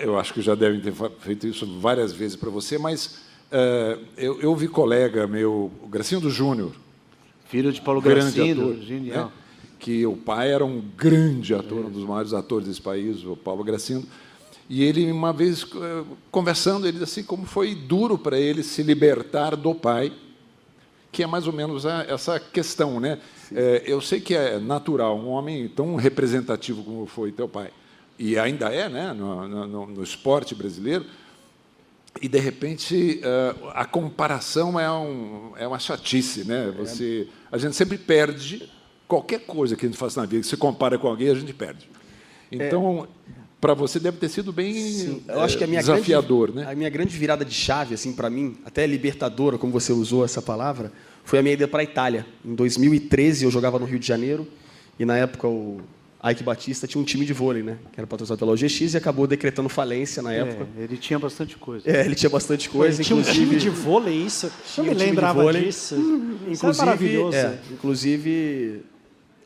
Eu acho que já devem ter feito isso várias vezes para você, mas eu vi colega meu, o Gracindo Júnior, filho de Paulo grande Gracindo, ator, genial. né? Que o pai era um grande ator, um dos maiores atores desse país, o Paulo Gracindo. E ele, uma vez, conversando, ele disse assim, como foi duro para ele se libertar do pai, que é mais ou menos essa questão, né? Eu sei que é natural, um homem tão representativo como foi teu pai, e ainda é, né, no esporte brasileiro, e, de repente, a comparação é uma chatice, né? A gente sempre perde qualquer coisa que a gente faça na vida, que se compara com alguém, a gente perde. Então, para você deve ter sido bem eu acho que desafiador, né? A minha grande virada de chave, assim, para mim, até libertadora, como você usou essa palavra, foi a minha ida para a Itália. Em 2013, eu jogava no Rio de Janeiro, e, na época, o Ike Batista tinha um time de vôlei, né, que era patrocinado pela OGX, e acabou decretando falência na época. Ele tinha bastante coisa. Ele tinha bastante coisa. Ele tinha um time de vôlei, isso? Eu me lembrava disso. Isso é maravilhoso. Inclusive,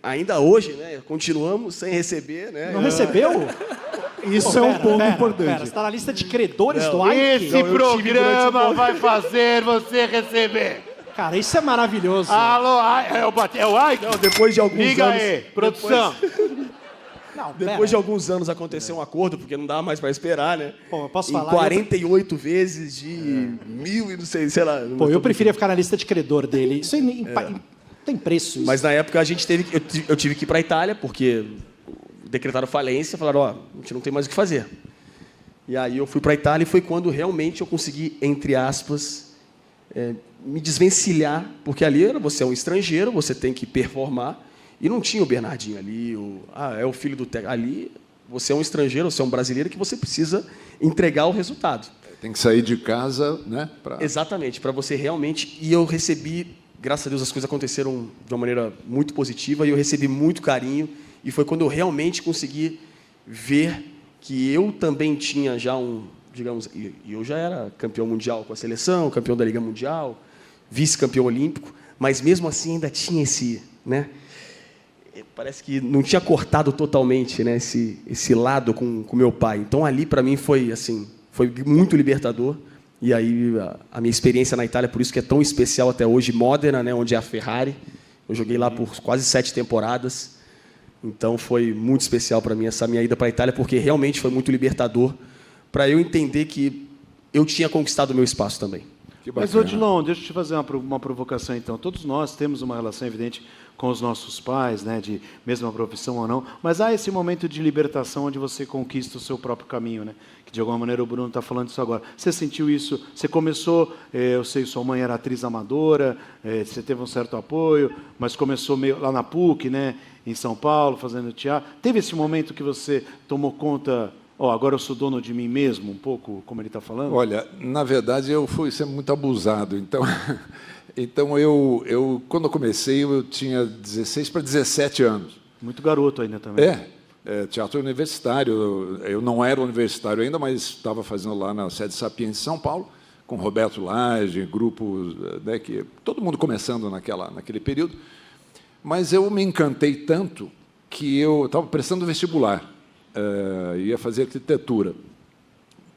ainda hoje, né, continuamos sem receber. Né? Não recebeu? Isso é um ponto importante. Você está na lista de credores do Ike? Esse programa vai fazer você receber. Cara, isso é maravilhoso. Alô, é o Ike? Não, depois de alguns Liga anos... aí, produção. Depois de alguns anos aconteceu um acordo, porque não dava mais para esperar, né? Pô, eu posso em falar? 48 vezes de 1.000 e não sei lá. Pô, eu preferia ficar na lista de credor dele. Isso tem preço. Isso. Mas na época eu tive que ir para a Itália, porque decretaram falência, falaram, ó, a gente não tem mais o que fazer. E aí eu fui para a Itália e foi quando realmente eu consegui, entre aspas, me desvencilhar, porque ali você é um estrangeiro, você tem que performar, e não tinha o Bernardinho ali, é o filho do técnico. Ali, você é um estrangeiro, você é um brasileiro que você precisa entregar o resultado. Tem que sair de casa, né? Exatamente, para você realmente... E eu recebi, graças a Deus, as coisas aconteceram de uma maneira muito positiva, e eu recebi muito carinho, e foi quando eu realmente consegui ver que eu também tinha já digamos, e eu já era campeão mundial com a seleção, campeão da Liga Mundial, vice-campeão olímpico, mas mesmo assim ainda tinha né? Parece que não tinha cortado totalmente, né, esse lado com meu pai. Então ali para mim foi assim, foi muito libertador. E aí a minha experiência na Itália, por isso que é tão especial até hoje, Modena, né, onde é a Ferrari. Eu joguei lá por quase 7 temporadas. Então foi muito especial para mim essa minha ida para a Itália, porque realmente foi muito libertador para eu entender que eu tinha conquistado o meu espaço também. Mas, Odilon, deixa eu te fazer uma provocação, então. Todos nós temos uma relação evidente com os nossos pais, né, de mesma profissão ou não, mas há esse momento de libertação onde você conquista o seu próprio caminho, né? Que, de alguma maneira, o Bruno está falando isso agora. Você sentiu isso? Você começou, eu sei, sua mãe era atriz amadora, você teve um certo apoio, mas começou meio lá na PUC, né, em São Paulo, fazendo teatro. Teve esse momento que você tomou conta... agora eu sou dono de mim mesmo, um pouco, como ele está falando? Olha, na verdade, eu fui sempre muito abusado. Então eu quando eu comecei, eu tinha 16 para 17 anos. Muito garoto ainda também. Teatro universitário. Eu não era universitário ainda, mas estava fazendo lá na sede Sapiens de São Paulo, com Roberto Lage, grupos, né, que todo mundo começando naquele período. Mas eu me encantei tanto que eu estava prestando vestibular. Ia fazer arquitetura,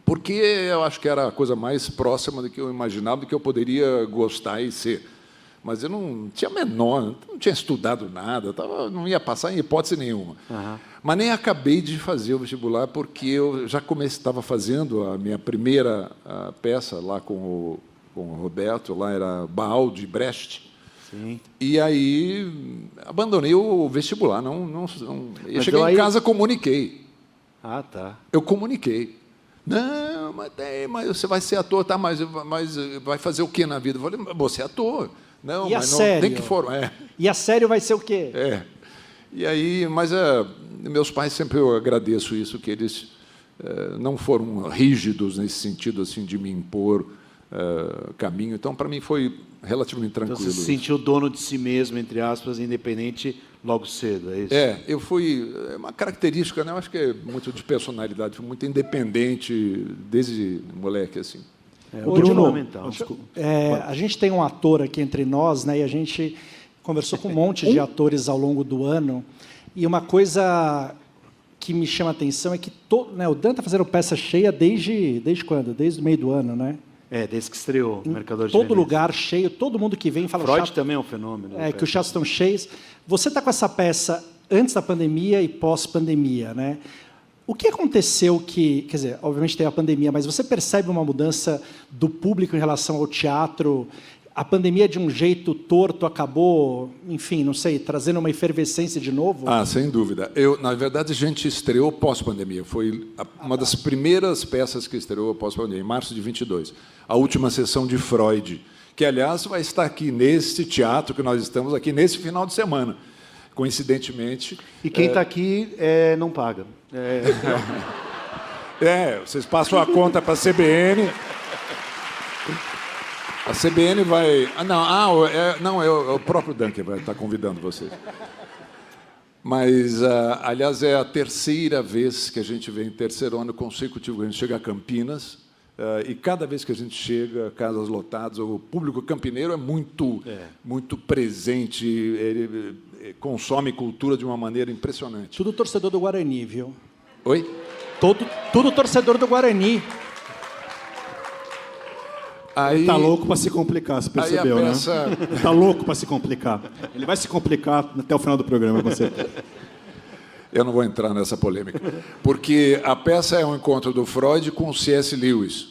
porque eu acho que era a coisa mais próxima do que eu imaginava, do que eu poderia gostar e ser. Mas eu não tinha não tinha estudado nada, não ia passar em hipótese nenhuma. Uhum. Mas nem acabei de fazer o vestibular, porque eu já estava fazendo a minha primeira peça lá com o Roberto, lá era Baal de Brecht. Sim. E aí abandonei o vestibular. Eu cheguei em casa, comuniquei. Ah, tá. Eu comuniquei. Não, mas você vai ser ator, tá? Mas vai fazer o quê na vida? Eu falei, você é ator. Não, mas não tem que formar. E a sério vai ser o quê? E aí, mas meus pais sempre eu agradeço isso, que eles não foram rígidos nesse sentido assim de me impor caminho. Então, para mim foi relativamente tranquilo. Então, você se sentiu dono de si mesmo, entre aspas, independente logo cedo, é isso? Eu fui... uma característica, né? Eu acho que é muito de personalidade, fui muito independente desde moleque, assim. Bruno, a gente tem um ator aqui entre nós, né? E a gente conversou com um monte de atores ao longo do ano, e uma coisa que me chama a atenção é que o Dan está fazendo peça cheia desde quando? Desde o meio do ano, né? Desde que estreou o Mercador de Todo Veneza. lugar cheio, todo mundo que vem fala... Freud também é um fenômeno. Que os teatros estão cheios. Você está com essa peça antes da pandemia e pós-pandemia, né? O que aconteceu que... Quer dizer, obviamente tem a pandemia, mas você percebe uma mudança do público em relação ao teatro? A pandemia, de um jeito torto, acabou, enfim, não sei, trazendo uma efervescência de novo? Sem dúvida. Na verdade, a gente estreou pós-pandemia. Foi uma das primeiras peças que estreou pós-pandemia, em março de 22. A última sessão de Freud, que, aliás, vai estar aqui nesse teatro que nós estamos aqui, nesse final de semana, coincidentemente. E quem está aqui não paga. Vocês passam a conta para a CBN... A CBN vai... é o próprio Dan que vai estar convidando vocês. Mas, aliás, é a terceira vez que a gente vem, terceiro ano consecutivo, que a gente chega a Campinas, e cada vez que a gente chega, casas lotadas, o público campineiro é muito presente, ele consome cultura de uma maneira impressionante. Tudo torcedor do Guarani, viu? Oi? Tudo torcedor do Guarani. Ele tá louco para se complicar, você percebeu, né? Ele tá louco para se complicar. Ele vai se complicar até o final do programa, com certeza. Eu não vou entrar nessa polêmica. Porque a peça é um encontro do Freud com o C.S. Lewis.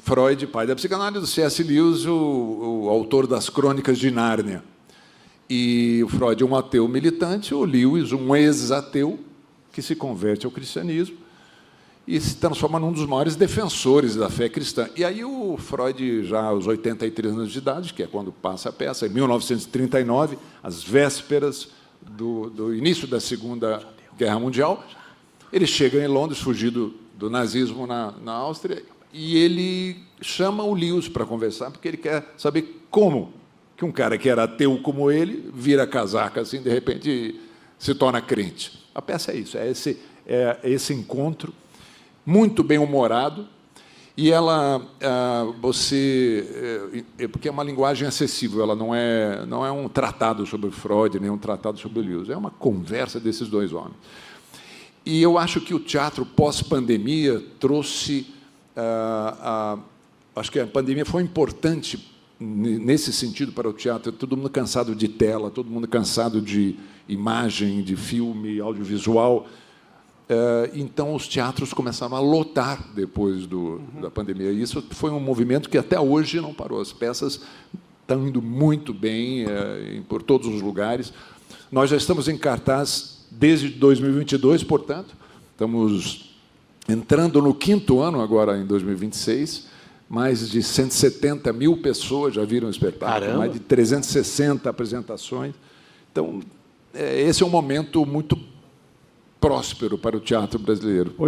Freud, pai da psicanálise, C.S. Lewis, o autor das Crônicas de Nárnia. E o Freud é um ateu militante, o Lewis, um ex-ateu, que se converte ao cristianismo e se transforma num dos maiores defensores da fé cristã. E aí o Freud, já aos 83 anos de idade, que é quando passa a peça, em 1939, às vésperas do início da Segunda Guerra Mundial, ele chega em Londres, fugido do nazismo na Áustria, e ele chama o Lewis para conversar, porque ele quer saber como que um cara que era ateu como ele vira casaca, assim, de repente se torna crente. A peça é isso, é esse encontro muito bem-humorado, e ela, porque é uma linguagem acessível, ela não é um tratado sobre Freud, nem um tratado sobre Lewis, é uma conversa desses dois homens. E eu acho que o teatro pós-pandemia trouxe... acho que a pandemia foi importante nesse sentido para o teatro, todo mundo cansado de tela, todo mundo cansado de imagem, de filme, audiovisual. Então, os teatros começaram a lotar depois da pandemia. E isso foi um movimento que até hoje não parou. As peças estão indo muito bem por todos os lugares. Nós já estamos em cartaz desde 2022, portanto, estamos entrando no 5º ano agora, em 2026. Mais de 170 mil pessoas já viram o espetáculo. Caramba. Mais de 360 apresentações. Então, esse é um momento muito próspero para o teatro brasileiro.